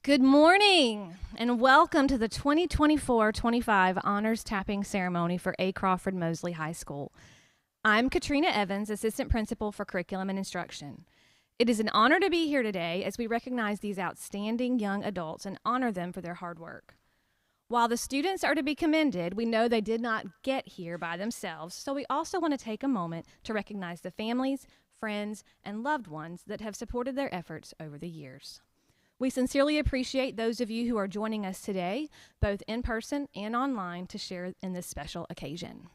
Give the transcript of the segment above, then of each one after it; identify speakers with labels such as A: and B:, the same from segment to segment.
A: Good morning and welcome to the 2024-25 Honors Tapping Ceremony for A. Crawford Mosley High School. I'm Katrina Evans, Assistant Principal for Curriculum and Instruction. It is an honor to be here today as we recognize these outstanding young adults and honor them for their hard work. While the students are to be commended, we know they did not get here by themselves, so we also want to take a moment to recognize the families, friends, and loved ones that have supported their efforts over the years. We sincerely appreciate those of you who are joining us today, both in person and online, to share in this special occasion.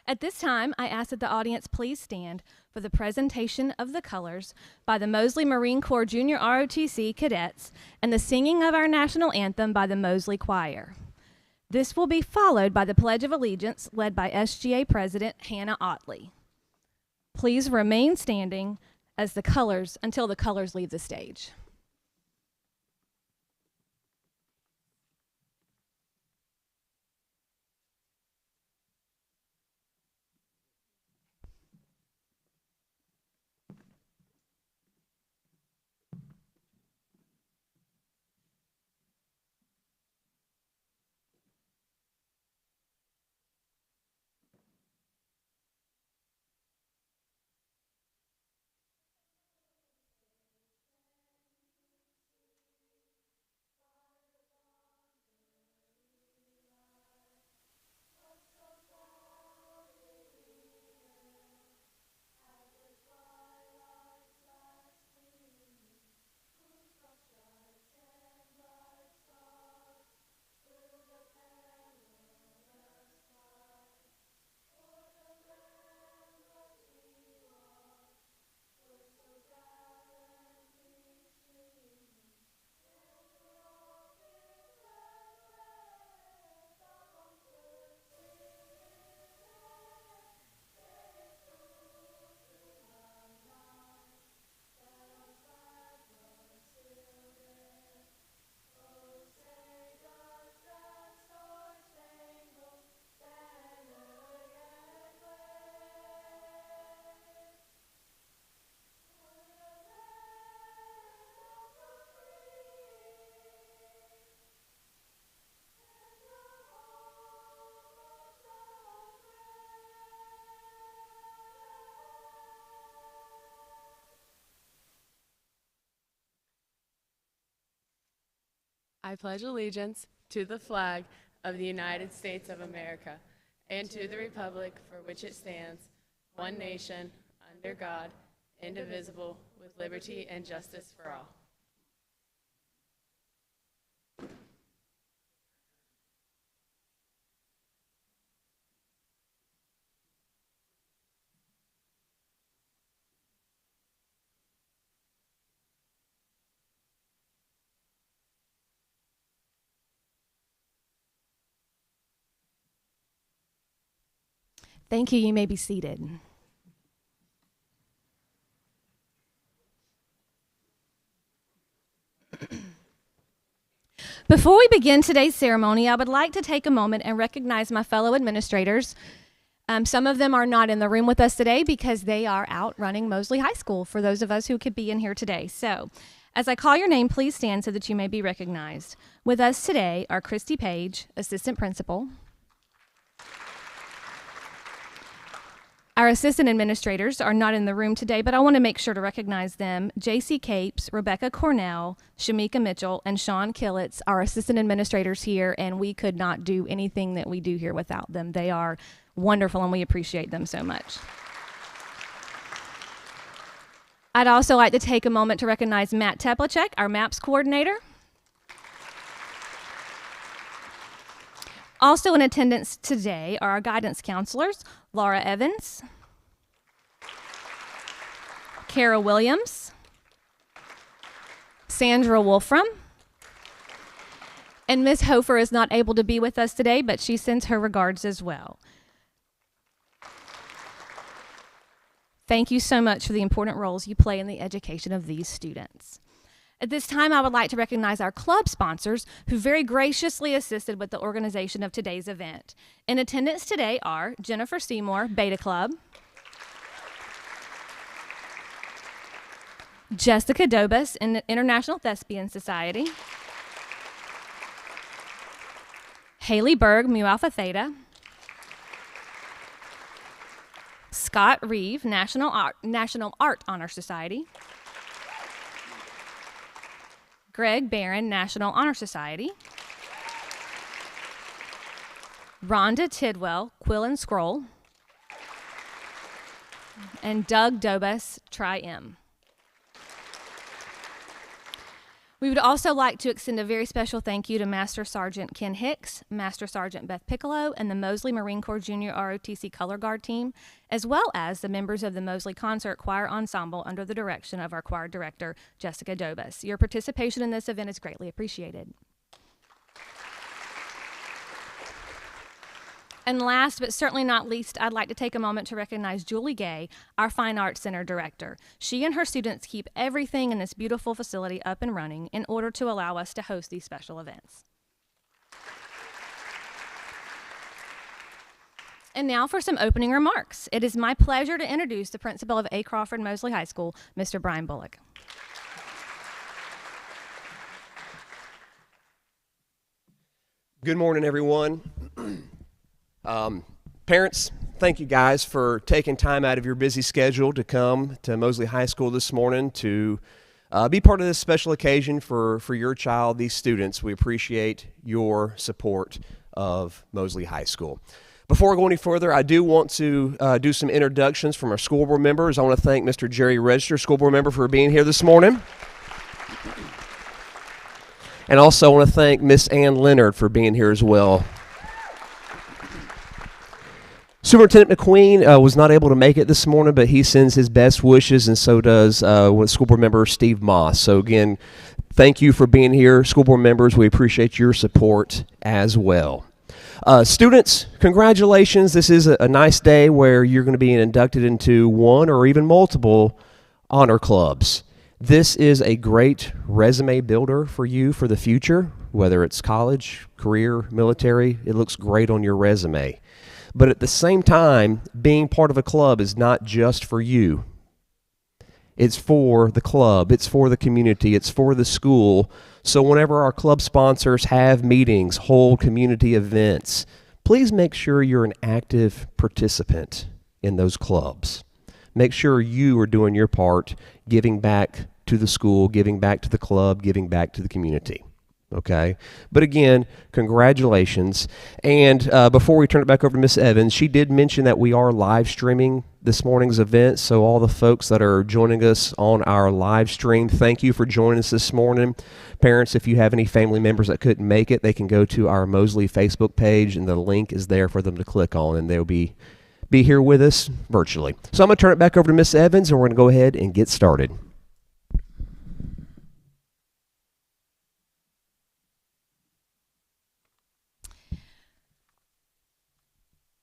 A: At this time, I ask that the audience please stand for the presentation of the colors by the Mosley Marine Corps Junior ROTC cadets and the singing of our national anthem by the Mosley Choir. This will be followed by the Pledge of Allegiance led by SGA President Hannah Otley. Please remain standing until the colors leave the stage.
B: I pledge allegiance to the flag of the United States of America and to the republic for which it stands, one nation, under God, indivisible, with liberty and justice for all.
A: Thank you. You may be seated. Before we begin today's ceremony, I would like to take a moment and recognize my fellow administrators. Some of them are not in the room with us today because they are out running Mosley High School, for those of us who could be in here today. So, as I call your name, please stand so that you may be recognized. With us today are Christy Page, Assistant Principal. Our assistant administrators are not in the room today, but I want to make sure to recognize them. J.C. Capes, Rebecca Cornell, Shamika Mitchell, and Sean Killitz are assistant administrators here, and we could not do anything that we do here without them. They are wonderful, and we appreciate them so much. I'd also like to take a moment to recognize Matt Teplachek, our MAPS coordinator. Also in attendance today are our guidance counselors, Laura Evans, Kara Williams, Sandra Wolfram, and Ms. Hofer is not able to be with us today, but she sends her regards as well. Thank you so much for the important roles you play in the education of these students. At this time, I would like to recognize our club sponsors who very graciously assisted with the organization of today's event. In attendance today are Jennifer Seymour, Beta Club, Jessica Dobus in the International Thespian Society. Haley Berg, Mu Alpha Theta. Scott Reeve, National Art Honor Society. Greg Barron, National Honor Society. Rhonda Tidwell, Quill and Scroll. And Doug Dobus, Tri-M. We would also like to extend a very special thank you to Master Sergeant Ken Hicks, Master Sergeant Beth Piccolo, and the Mosley Marine Corps Junior ROTC Color Guard team, as well as the members of the Mosley Concert Choir Ensemble under the direction of our choir director, Jessica Dobus. Your participation in this event is greatly appreciated. And last but certainly not least, I'd like to take a moment to recognize Julie Gay, our Fine Arts Center director. She and her students keep everything in this beautiful facility up and running in order to allow us to host these special events. And now for some opening remarks. It is my pleasure to introduce the principal of A. Crawford Mosley High School, Mr. Brian Bullock.
C: Good morning, everyone. Parents, thank you guys for taking time out of your busy schedule to come to Mosley High School this morning to be part of this special occasion for your child, these students. We appreciate your support of Mosley High School. Before I go any further, I do want to do some introductions from our school board members. I want to thank Mr. Jerry Register, school board member, for being here this morning. And also I want to thank Miss Ann Leonard for being here as well. Superintendent McQueen was not able to make it this morning, but he sends his best wishes, and so does school board member Steve Moss. So again, thank you for being here, school board members. We appreciate your support as well. Students, congratulations. This is a nice day where you're going to be inducted into one or even multiple honor clubs. This is a great resume builder for you for the future, whether it's college, career, military. It looks great on your resume. But at the same time, being part of a club is not just for you. It's for the club, it's for the community, it's for the school. So whenever our club sponsors have meetings, hold community events, please make sure you're an active participant in those clubs. Make sure you are doing your part, giving back to the school, giving back to the club, giving back to the community. Okay, but again, congratulations. And before we turn it back over to Miss Evans, she did mention that we are live streaming this morning's event. So all the folks that are joining us on our live stream, thank you for joining us this morning. Parents, if you have any family members that couldn't make it, they can go to our Mosley Facebook page, and the link is there for them to click on, and they'll be here with us virtually. So I'm going to turn it back over to Miss Evans, and we're going to go ahead and get started.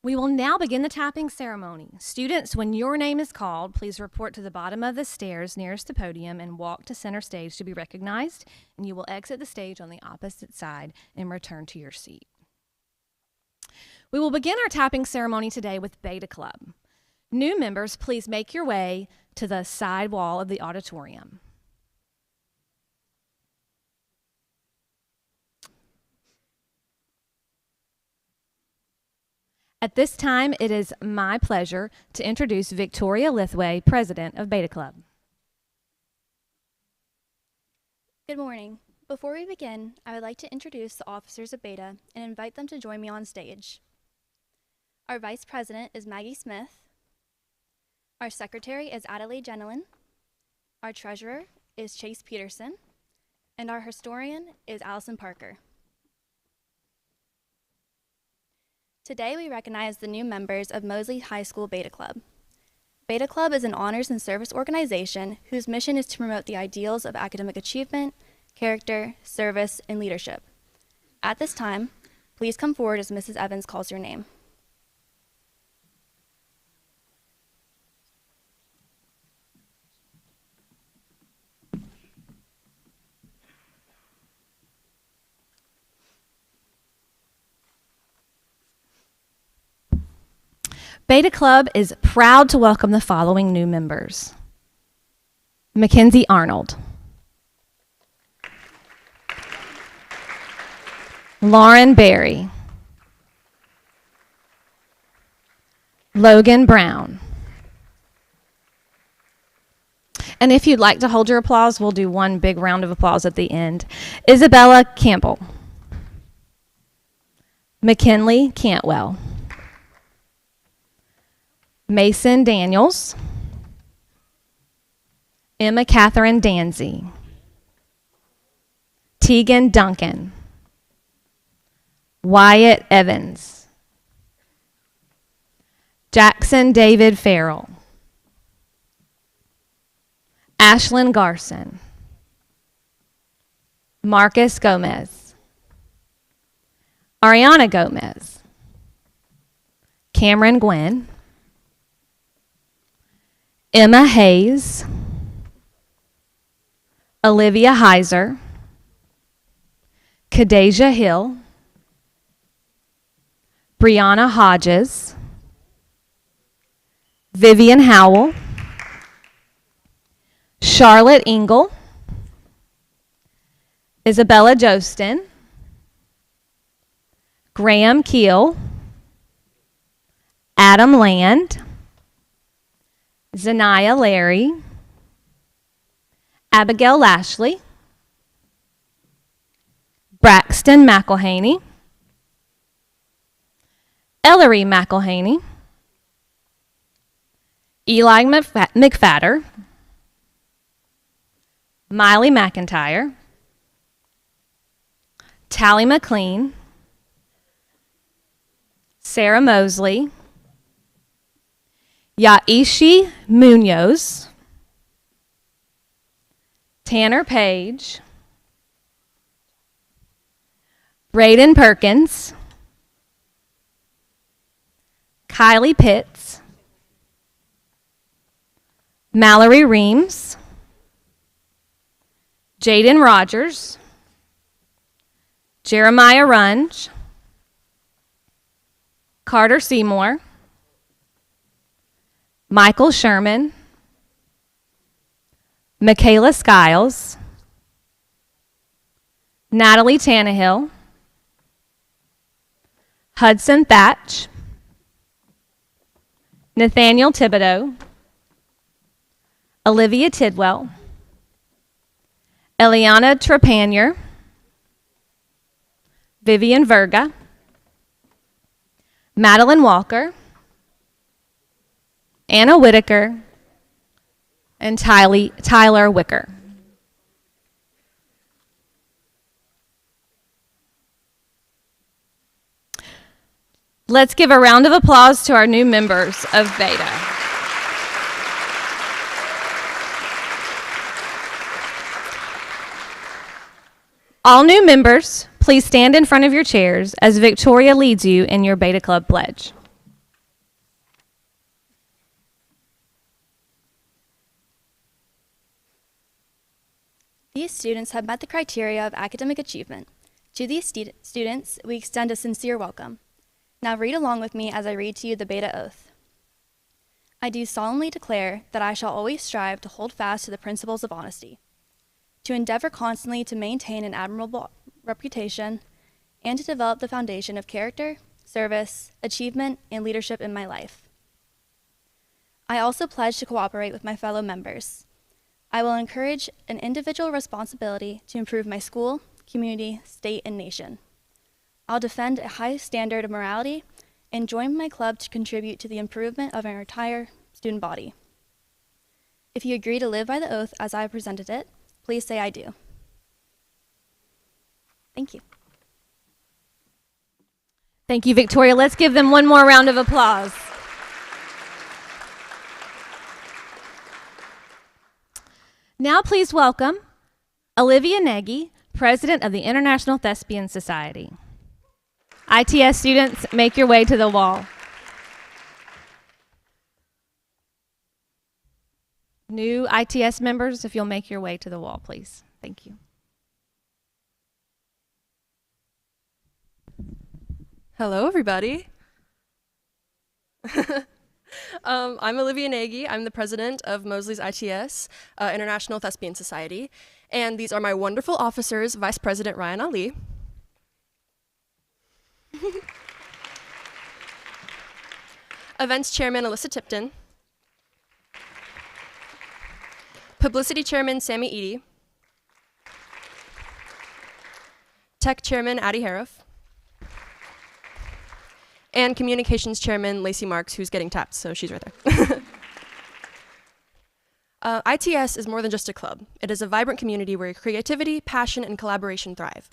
A: We will now begin the tapping ceremony. Students, when your name is called, please report to the bottom of the stairs nearest the podium and walk to center stage to be recognized, and you will exit the stage on the opposite side and return to your seat. We will begin our tapping ceremony today with Beta Club. New members, please make your way to the side wall of the auditorium. At this time, it is my pleasure to introduce Victoria Lithway, President of Beta Club.
D: Good morning. Before we begin, I would like to introduce the officers of Beta and invite them to join me on stage. Our Vice President is Maggie Smith. Our Secretary is Adelaide Genelin. Our Treasurer is Chase Peterson. And our Historian is Allison Parker. Today, we recognize the new members of Mosley High School Beta Club. Beta Club is an honors and service organization whose mission is to promote the ideals of academic achievement, character, service, and leadership. At this time, please come forward as Mrs. Evans calls your name.
A: Beta Club is proud to welcome the following new members: Mackenzie Arnold. Lauren Berry. Logan Brown. And if you'd like to hold your applause, we'll do one big round of applause at the end. Isabella Campbell. McKinley Cantwell. Mason Daniels. Emma Catherine Danzy. Tegan Duncan. Wyatt Evans. Jackson David Farrell. Ashlyn Garson. Marcus Gomez. Ariana Gomez. Cameron Gwynn. Emma Hayes. Olivia Heiser. Kadeja Hill. Brianna Hodges. Vivian Howell. Charlotte Engel. Isabella Jostin. Graham Keel. Adam Land. Zanaya Larry. Abigail Lashley. Braxton McElhaney. Ellery McElhaney. Eli McFadder. Miley McIntyre. Tally McLean. Sarah Mosley. Yaishi Munoz. Tanner Page. Braden Perkins. Kylie Pitts. Mallory Reams. Jaden Rogers. Jeremiah Runge. Carter Seymour. Michael Sherman. Michaela Skiles. Natalie Tannehill. Hudson Thatch. Nathaniel Thibodeau. Olivia Tidwell. Eliana Trepanier. Vivian Verga. Madeline Walker. Anna Whitaker. And Tyler Wicker. Let's give a round of applause to our new members of Beta. All new members, please stand in front of your chairs as Victoria leads you in your Beta Club pledge.
D: These students have met the criteria of academic achievement. To these students, we extend a sincere welcome. Now read along with me as I read to you the Beta Oath. I do solemnly declare that I shall always strive to hold fast to the principles of honesty, to endeavor constantly to maintain an admirable reputation, and to develop the foundation of character, service, achievement, and leadership in my life. I also pledge to cooperate with my fellow members. I will encourage an individual responsibility to improve my school, community, state, and nation. I'll defend a high standard of morality and join my club to contribute to the improvement of our entire student body. If you agree to live by the oath as I have presented it, please say I do. Thank you.
A: Thank you, Victoria. Let's give them one more round of applause. Now please welcome Olivia Nagy, President of the International Thespian Society. ITS students, make your way to the wall. New ITS members, if you'll make your way to the wall, please. Thank you.
E: Hello, everybody. I'm Olivia Nagy. I'm the president of Mosley's ITS, International Thespian Society. And these are my wonderful officers, Vice President Ryan Ali. Events Chairman Alyssa Tipton. Publicity Chairman Sammy Eady. Tech Chairman Addie Hariff. And Communications Chairman Lacey Marks, who's getting tapped, so she's right there. ITS is more than just a club. It is a vibrant community where creativity, passion, and collaboration thrive.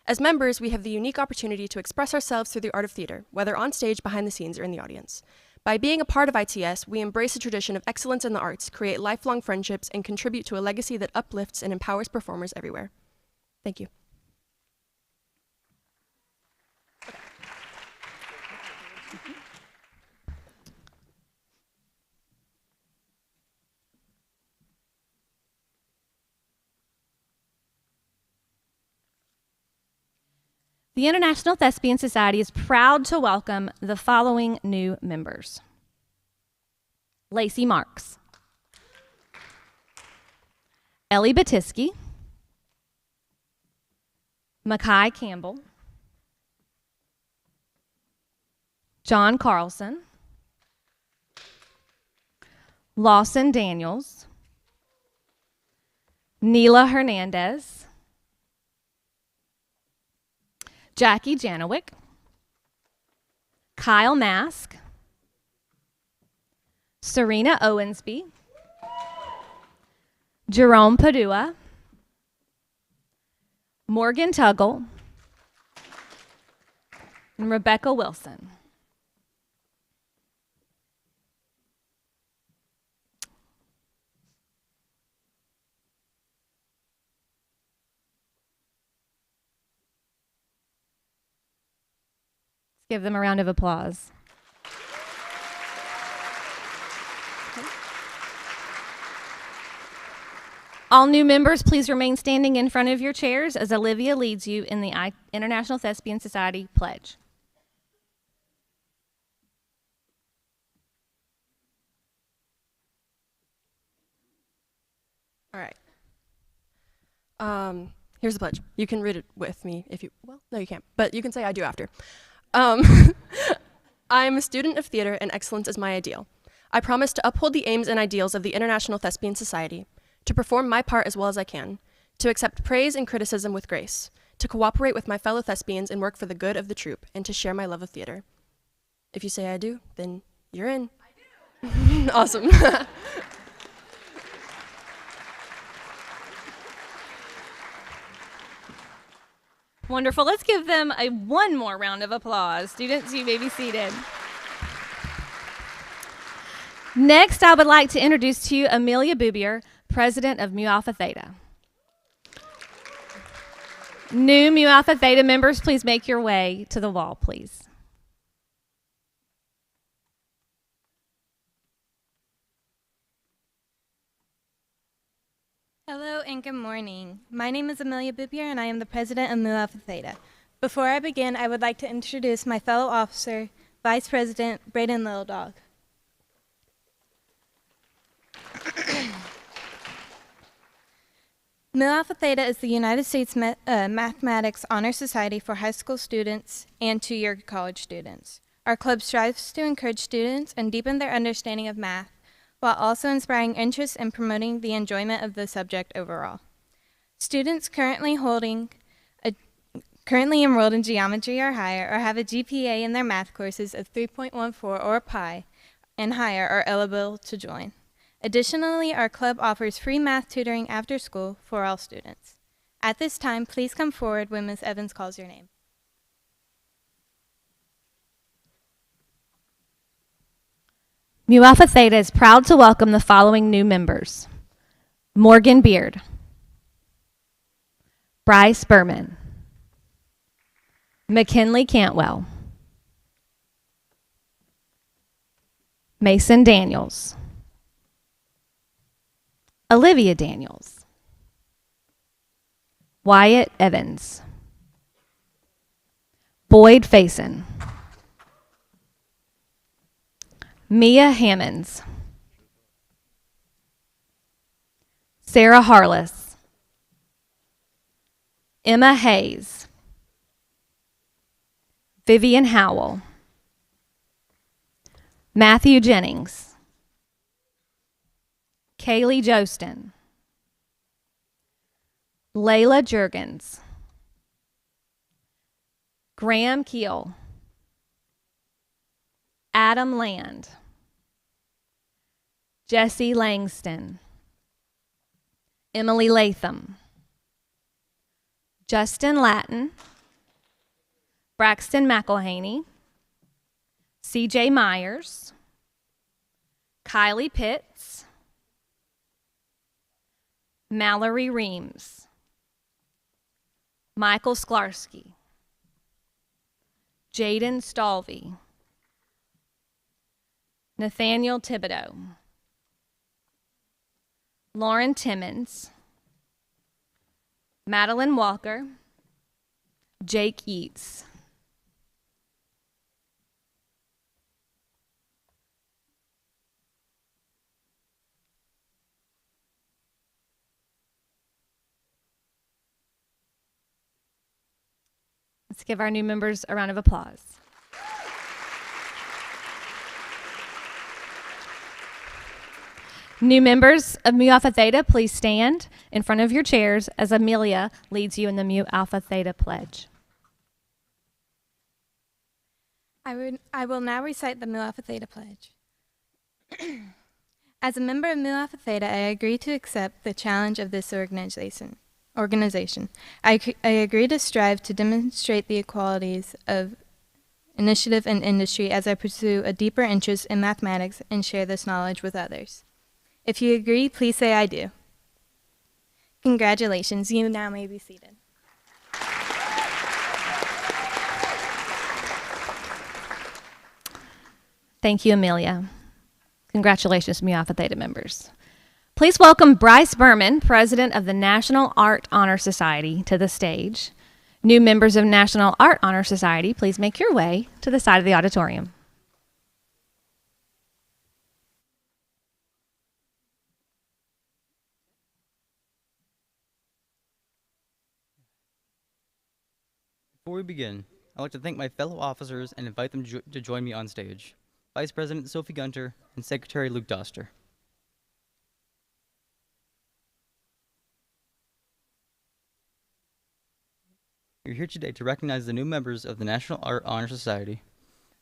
E: As members, we have the unique opportunity to express ourselves through the art of theater, whether on stage, behind the scenes, or in the audience. By being a part of ITS, we embrace a tradition of excellence in the arts, create lifelong friendships, and contribute to a legacy that uplifts and empowers performers everywhere. Thank you.
A: The International Thespian Society is proud to welcome the following new members. Lacey Marks, Ellie Batisky, Mackay Campbell, John Carlson, Lawson Daniels, Neela Hernandez, Jackie Janowick, Kyle Mask, Serena Owensby, Jerome Padua, Morgan Tuggle, and Rebecca Wilson. Give them a round of applause. All new members, please remain standing in front of your chairs as Olivia leads you in the International Thespian Society Pledge.
E: All right. Here's the pledge. You can read it with me if you, well, no, you can't, but you can say I do after. I am a student of theater and excellence is my ideal. I promise to uphold the aims and ideals of the International Thespian Society, to perform my part as well as I can, to accept praise and criticism with grace, to cooperate with my fellow thespians and work for the good of the troupe, and to share my love of theater. If you say I do, then you're in. I do. Awesome.
A: Wonderful. Let's give them one more round of applause. Students, you may be seated. Next, I would like to introduce to you Amelia Boubier, President of Mu Alpha Theta. New Mu Alpha Theta members, please make your way to the wall, please.
F: Hello and good morning. My name is Amelia Boubier and I am the president of Mu Alpha Theta. Before I begin, I would like to introduce my fellow officer, Vice President Braden Littledog. Mu Alpha Theta is the United States Mathematics Honor Society for high school students and two-year college students. Our club strives to encourage students and deepen their understanding of math, while also inspiring interest and promoting the enjoyment of the subject overall. Students currently enrolled in geometry or higher or have a GPA in their math courses of 3.14 or Pi and higher are eligible to join. Additionally, our club offers free math tutoring after school for all students. At this time, please come forward when Ms. Evans calls your name.
A: Mu Alpha Theta is proud to welcome the following new members. Morgan Beard, Bryce Berman, McKinley Cantwell, Mason Daniels, Olivia Daniels, Wyatt Evans, Boyd Faison, Mia Hammonds, Sarah Harless, Emma Hayes, Vivian Howell, Matthew Jennings, Kaylee Jostin, Layla Jurgens, Graham Keel, Adam Land, Jesse Langston, Emily Latham, Justin Latin, Braxton McElhaney, CJ Myers, Kylie Pitts, Mallory Reams, Michael Sklarski, Jaden Stalvey, Nathaniel Thibodeau, Lauren Timmons, Madeline Walker, Jake Yeats. Let's give our new members a round of applause. New members of Mu Alpha Theta, please stand in front of your chairs as Amelia leads you in the Mu Alpha Theta pledge.
F: I will now recite the Mu Alpha Theta pledge. As a member of Mu Alpha Theta, I agree to accept the challenge of this organization. I agree to strive to demonstrate the equalities of initiative and industry as I pursue a deeper interest in mathematics and share this knowledge with others. If you agree, please say I do. Congratulations, you now may be seated.
A: Thank you, Amelia. Congratulations, Mu Alpha Theta members. Please welcome Bryce Berman, President of the National Art Honor Society, to the stage. New members of National Art Honor Society, please make your way to the side of the auditorium.
G: Before we begin, I'd like to thank my fellow officers and invite them to join me on stage. Vice President Sophie Gunter and Secretary Luke Doster. We're here today to recognize the new members of the National Art Honor Society.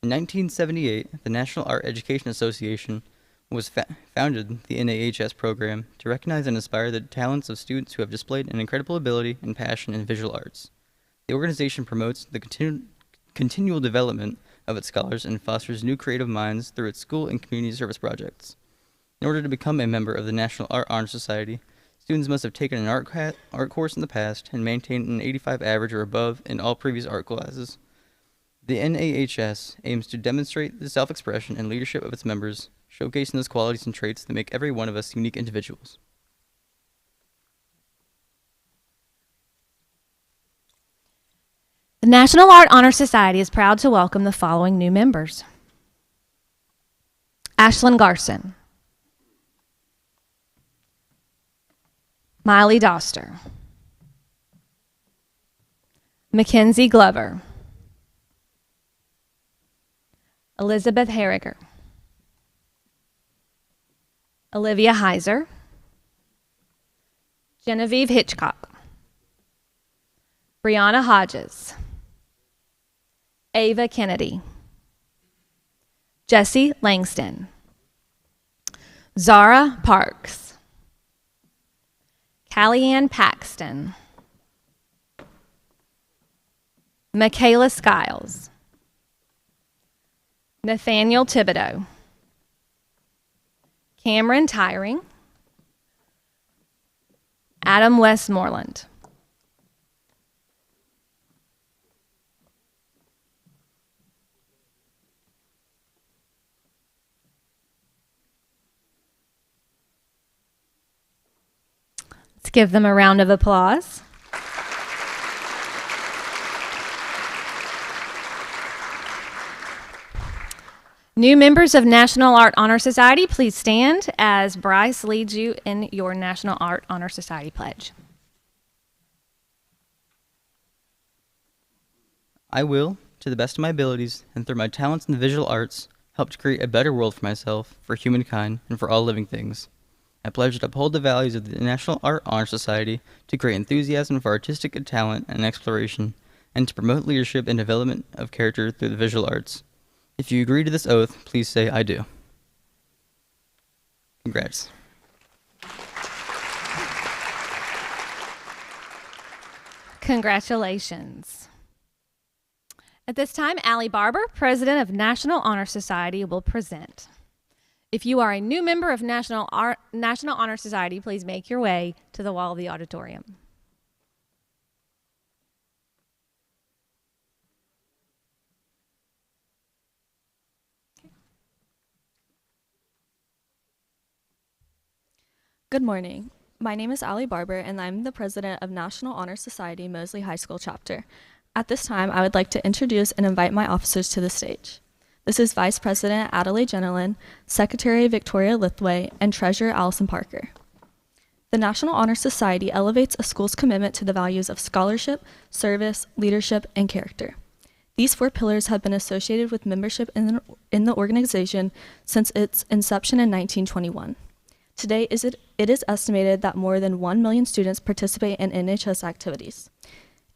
G: In 1978, the National Art Education Association was founded the NAHS program to recognize and inspire the talents of students who have displayed an incredible ability and passion in visual arts. The organization promotes the continual development of its scholars and fosters new creative minds through its school and community service projects. In order to become a member of the National Art Honor Society, students must have taken an art course in the past and maintained an 85 average or above in all previous art classes. The NAHS aims to demonstrate the self-expression and leadership of its members, showcasing those qualities and traits that make every one of us unique individuals.
A: The National Art Honor Society is proud to welcome the following new members. Ashlyn Garson, Miley Doster, Mackenzie Glover, Elizabeth Harriger, Olivia Heiser, Genevieve Hitchcock, Brianna Hodges, Ava Kennedy, Jesse Langston, Zara Parks, Callie-Ann Paxton, Michaela Skiles, Nathaniel Thibodeau, Cameron Tyring, Adam Westmoreland, let's give them a round of applause. New members of National Art Honor Society, please stand as Bryce leads you in your National Art Honor Society pledge.
G: I will, to the best of my abilities and through my talents in the visual arts, help to create a better world for myself, for humankind, and for all living things. I pledge to uphold the values of the National Art Honor Society, to create enthusiasm for artistic talent and exploration, and to promote leadership and development of character through the visual arts. If you agree to this oath, please say I do. Congrats.
A: Congratulations. At this time, Allie Barber, President of National Honor Society, will present. If you are a new member of National Honor Society, please make your way to the wall of the auditorium.
H: Good morning. My name is Allie Barber, and I'm the president of National Honor Society Mosley High School chapter. At this time, I would like to introduce and invite my officers to the stage. This is Vice President Adelaide Jenilin, Secretary Victoria Lithway, and Treasurer Allison Parker. The National Honor Society elevates a school's commitment to the values of scholarship, service, leadership, and character. These 4 pillars have been associated with membership in the organization since its inception in 1921. Today, it is estimated that more than 1 million students participate in NHS activities.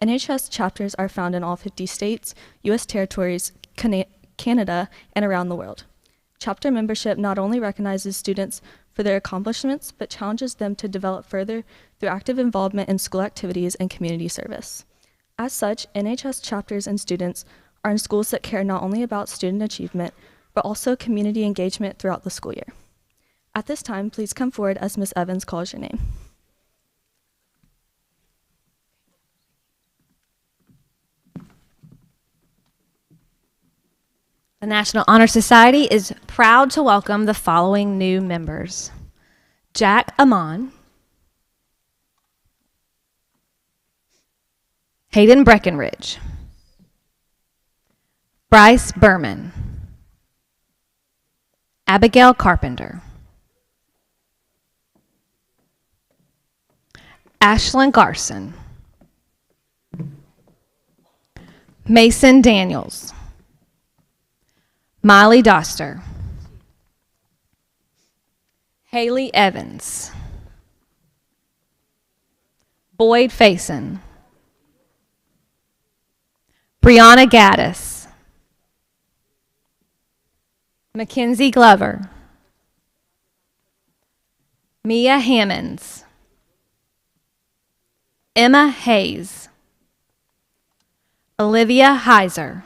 H: NHS chapters are found in all 50 states, U.S. territories, Canada, and around the world. Chapter membership not only recognizes students for their accomplishments, but challenges them to develop further through active involvement in school activities and community service. As such, NHS chapters and students are in schools that care not only about student achievement, but also community engagement throughout the school year. At this time, please come forward as Ms. Evans calls your name.
A: The National Honor Society is proud to welcome the following new members: Jack Amon, Hayden Breckenridge, Bryce Berman, Abigail Carpenter, Ashlyn Garson, Mason Daniels, Miley Doster, Haley Evans, Boyd Faison, Brianna Gaddis, Mackenzie Glover, Mia Hammonds, Emma Hayes, Olivia Heiser,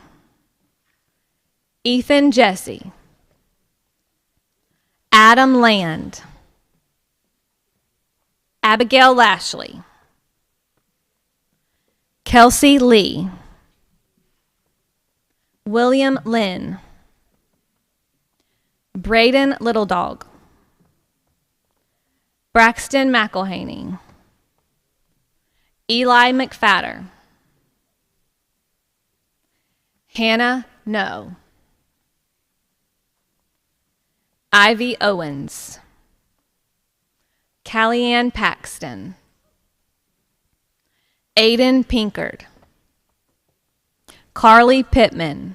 A: Ethan Jesse, Adam Land, Abigail Lashley, Kelsey Lee, William Lynn, Braden Littledog, Braxton McElhaney, Eli McFadder, Hannah No, Ivy Owens, Callie-Ann Paxton, Aiden Pinkard, Carly Pittman,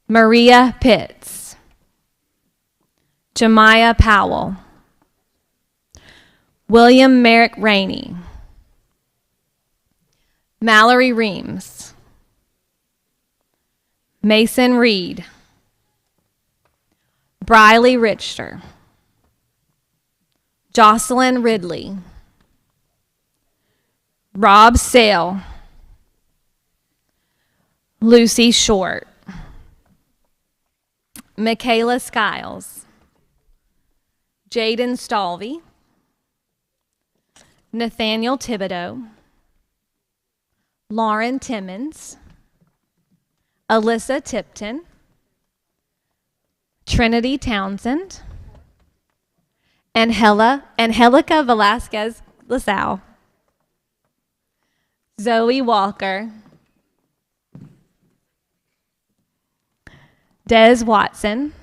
A: Maria Pitts, Jemiah Powell, William Merrick Rainey, Mallory Reams, Mason Reed, Briley Richter, Jocelyn Ridley, Rob Sale, Lucy Short, Michaela Skiles, Jaden Stalvey, Nathaniel Thibodeau, Lauren Timmons, Alyssa Tipton, Trinity Townsend, and Angelica Velasquez LaSalle, Zoe Walker, Des Watson,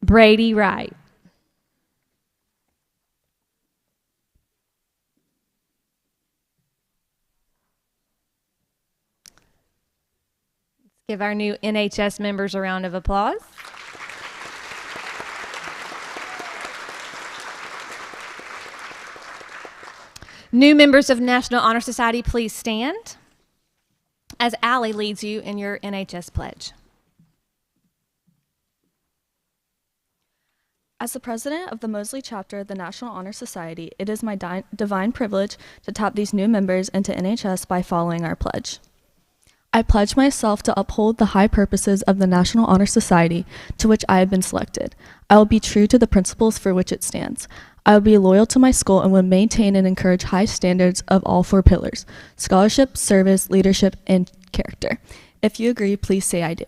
A: Brady Wright. Let's give our new NHS members a round of applause. New members of National Honor Society, please stand as Allie leads you in your NHS pledge.
H: As the president of the Mosley chapter of the National Honor Society, it is my divine privilege to tap these new members into NHS by following our pledge. I pledge myself to uphold the high purposes of the National Honor Society to which I have been selected. I will be true to the principles for which it stands. I will be loyal to my school and will maintain and encourage high standards of all four pillars: scholarship, service, leadership, and character. If you agree, please say I do.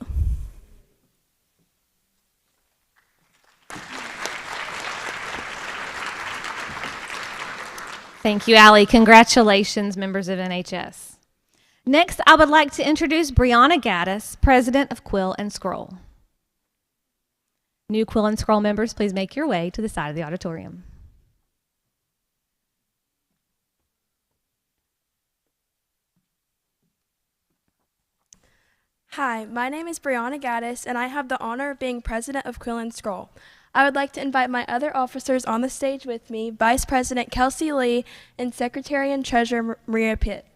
A: Thank you, Allie. Congratulations, members of NHS. Next, I would like to introduce Brianna Gaddis, president of Quill and Scroll. New Quill and Scroll members, please make your way to the side of the auditorium.
I: Hi, my name is Brianna Gaddis, and I have the honor of being president of Quill and Scroll. I would like to invite my other officers on the stage with me, Vice President Kelsey Lee and Secretary and Treasurer Maria Pitts.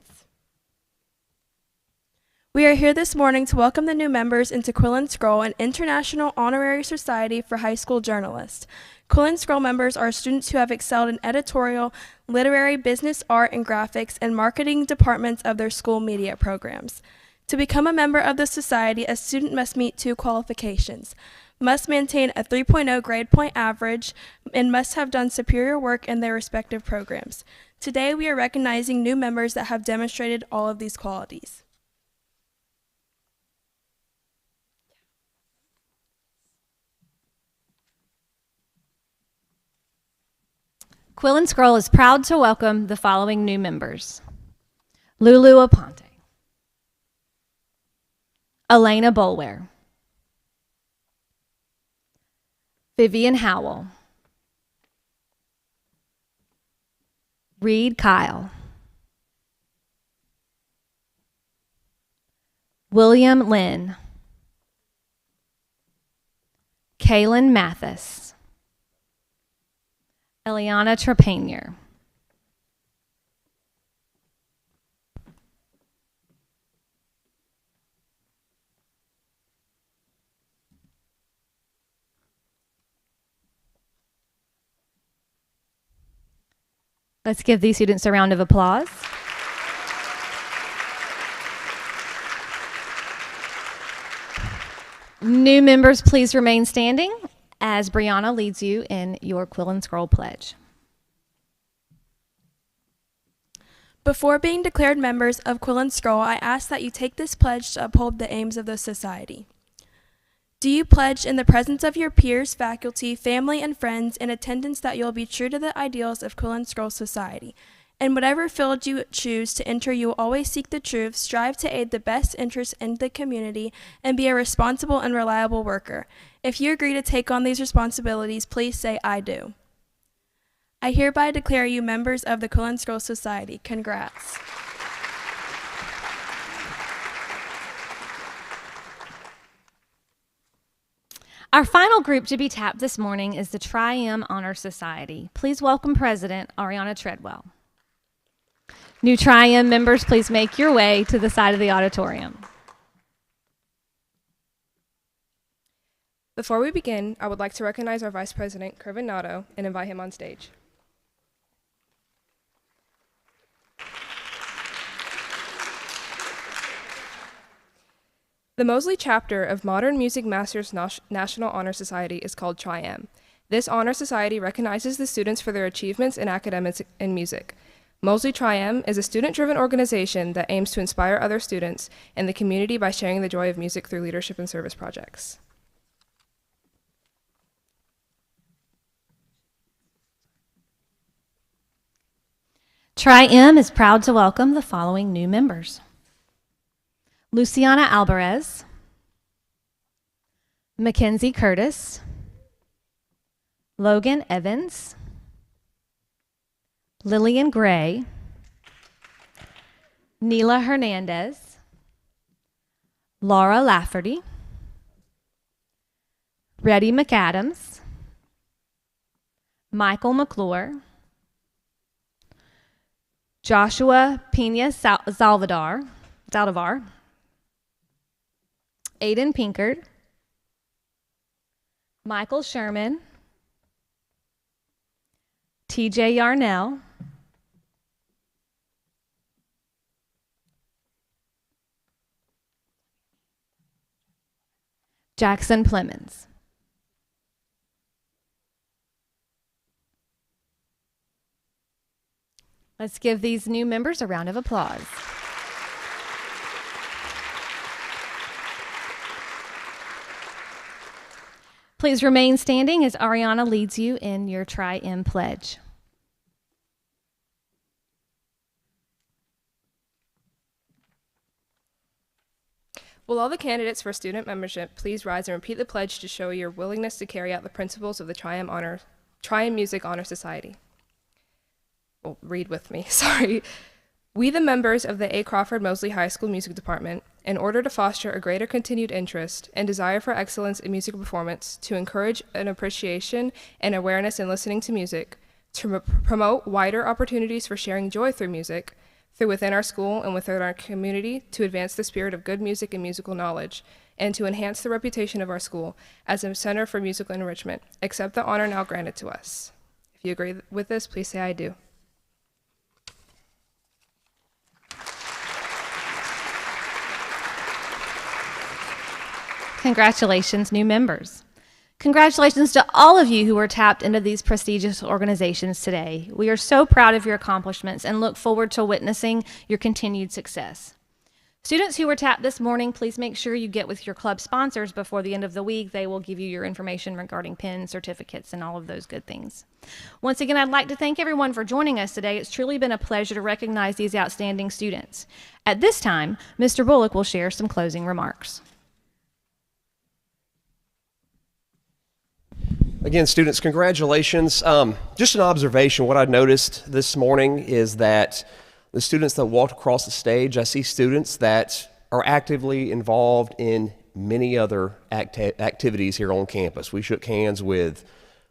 I: We are here this morning to welcome the new members into Quill and Scroll, an international honorary society for high school journalists. Quill and Scroll members are students who have excelled in editorial, literary, business, art, and graphics, and marketing departments of their school media programs. To become a member of the society, a student must meet two qualifications: must maintain a 3.0 grade point average, and must have done superior work in their respective programs. Today, we are recognizing new members that have demonstrated all of these qualities.
A: Quill and Scroll is proud to welcome the following new members: Lulu Aponte, Elena Bolware, Vivian Howell, Reed Kyle, William Lynn, Kaylin Mathis, Eliana Trepanier, Let's give these students a round of applause. New members, please remain standing as Brianna leads you in your Quill and Scroll pledge.
I: Before being declared members of Quill and Scroll, I ask that you take this pledge to uphold the aims of the society. Do you pledge in the presence of your peers, faculty, family, and friends in attendance that you will be true to the ideals of Quill and Scroll Society? In whatever field you choose to enter, you will always seek the truth, strive to aid the best interests in the community, and be a responsible and reliable worker. If you agree to take on these responsibilities, please say, I do. I hereby declare you members of the Quill and Scroll Society. Congrats.
A: Our final group to be tapped this morning is the Tri-M Honor Society. Please welcome President Ariana Treadwell. New Tri-M members, please make your way to the side of the auditorium.
J: Before we begin, I would like to recognize our Vice President, Kervin Nato, and invite him on stage. The Mosley chapter of Modern Music Masters National Honor Society is called Tri-M. This honor society recognizes the students for their achievements in academics and music. Mosley Tri-M is a student-driven organization that aims to inspire other students and the community by sharing the joy of music through leadership and service projects.
A: Tri-M is proud to welcome the following new members: Luciana Alvarez, Mackenzie Curtis, Logan Evans, Lillian Gray, Neela Hernandez, Laura Lafferty, Reddy McAdams, Michael McClure, Joshua Pena Zaldivar, Aiden Pinkard, Michael Sherman, TJ Yarnell, Jackson Plemons. Let's give these new members a round of applause. Please remain standing as Ariana leads you in your Tri-M pledge.
J: Will all the candidates for student membership please rise and repeat the pledge to show your willingness to carry out the principles of the Tri-M Music Honor Society? Well, read with me, sorry. We, the members of the A. Crawford Mosley High School Music Department, in order to foster a greater continued interest and desire for excellence in musical performance, to encourage an appreciation and awareness in listening to music, to promote wider opportunities for sharing joy through music, through within our school and within our community, to advance the spirit of good music and musical knowledge, and to enhance the reputation of our school as a center for musical enrichment, accept the honor now granted to us. If you agree with this, please say I do.
A: Congratulations, new members. Congratulations to all of you who were tapped into these prestigious organizations today. We are so proud of your accomplishments and look forward to witnessing your continued success. Students who were tapped this morning, please make sure you get with your club sponsors before the end of the week. They will give you your information regarding pins, certificates, and all of those good things. Once again, I'd like to thank everyone for joining us today. It's truly been a pleasure to recognize these outstanding students. At this time, Mr. Bullock will share some closing remarks.
C: Again, students, congratulations. Just an observation, what I noticed this morning is that the students that walked across the stage, I see students that are actively involved in many other activities here on campus. We shook hands with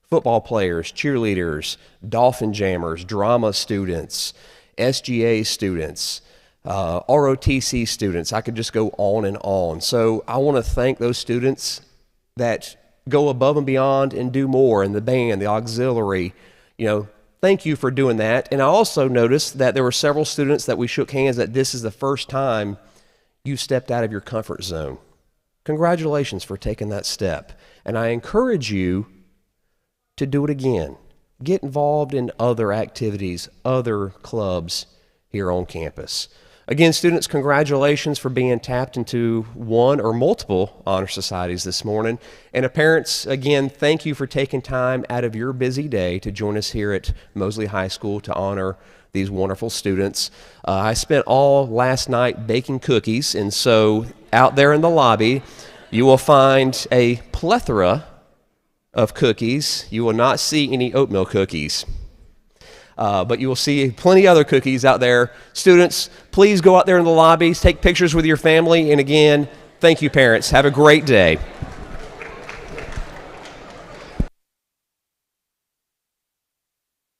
C: football players, cheerleaders, dolphin jammers, drama students, SGA students, ROTC students. I could just go on and on. So I want to thank those students that go above and beyond and do more in the band, the auxiliary. Thank you for doing that. And I also noticed that there were several students that we shook hands that this is the first time you stepped out of your comfort zone. Congratulations for taking that step. And I encourage you to do it again. Get involved in other activities, other clubs here on campus. Again, students, congratulations for being tapped into one or multiple honor societies this morning. And parents, again, thank you for taking time out of your busy day to join us here at Mosley High School to honor these wonderful students. I spent all last night baking cookies, and so out there in the lobby, you will find a plethora of cookies. You will not see any oatmeal cookies. But you will see plenty of other cookies out there. Students, please go out there in the lobbies, take pictures with your family, and again, thank you, parents. Have a great day.